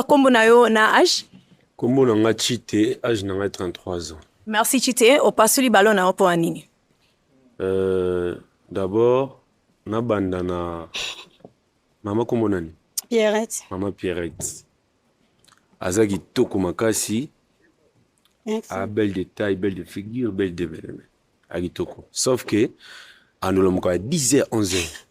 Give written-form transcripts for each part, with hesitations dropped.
tokoka kombo na yo na âge? Kombo na nga Chité, âge na nga 33 ans. Merci Chité, opasuli balo na yo po anini. D'abord, na banda na mama kombo nani? Pierrette. Mama Pierrette. Azaki toko makasi. A belle de taille, belle de figure, belle de belle. Agitoko. Sauf que, à nous l'avons 10h, 11h.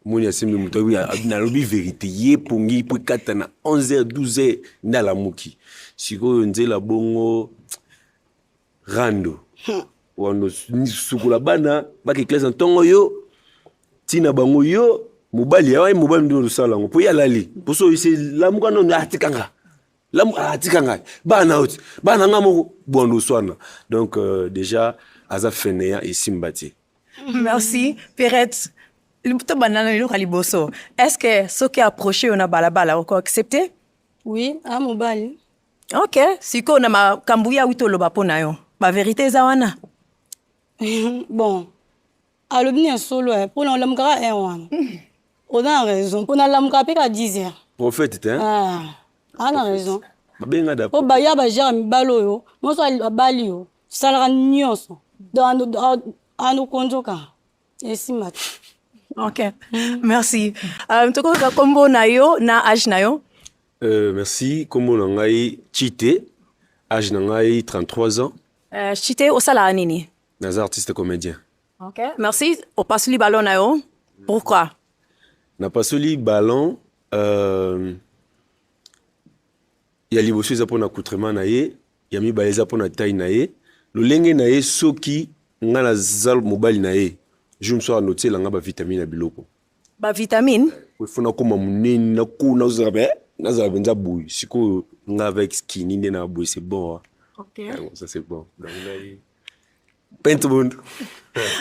Mon yassemi mutawi na lobi vérité yé pongi pour katana 11h, 12h na la muki. Siko nzela bongo rando. Wano sukula bana baki classe ntongo yo tina bango yo mobali ya mobali ndo sala ngo po ya lali. Poso ise lamuka no atikanga. Atikanga. Bana out. Bana ngamo bondo swana. Donc déjà aza fenea et simbati. Merci Pierrette. Est-ce que ce qui est approché on a balabala on accepté? Oui, à mobali. Ok, si on a ma kambuya wito loba pona yo. Ba vérité zawana. Bon. Alors bien solo pour l'amgra un. On a raison. Pour l'amgra peka 10h. Prophète hein? Ah, on a raison. Babenga da. O baya ba jam balo yo. Mo so bali yo. Salra nyonso. Dans anu konjoka. Et si mat. Ok, merci. Toko ka kombo na yo na âge na yo? Merci. Kombo na ngai Chité, âge na ngai 33 ans. Chité osala anini? Naza artiste comédien. Ok, merci. O pasuli ballon na yo? Pourquoi? Na pasuli ballon ya liboso eza pona accoutrement na ye, ya mibale eza pona taille na ye, lolenge na ye soki nga na zal mobali na ye. Je me suis annoté la ngaba vitamine à biloko. Ba vitamine? Il faut na koma munene na ko na zabe na zabe nza boui. Siko nga avec skinny na boui c'est bon. Hein? Ok. Ah, bon, ça c'est bon. Donc là Pentbund.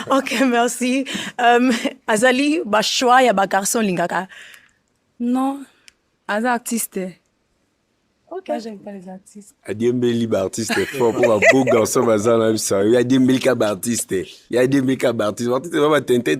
Ok, merci. Azali ba choix ya ba garçon lingaka. Non, Aza artiste. Ok. Moi, j'aime pas les artistes. Adiembeli ba artiste fort pour un beau garçon bazana ça. Il y a des mille artistes. Il y a des mille artistes. Artiste va tenter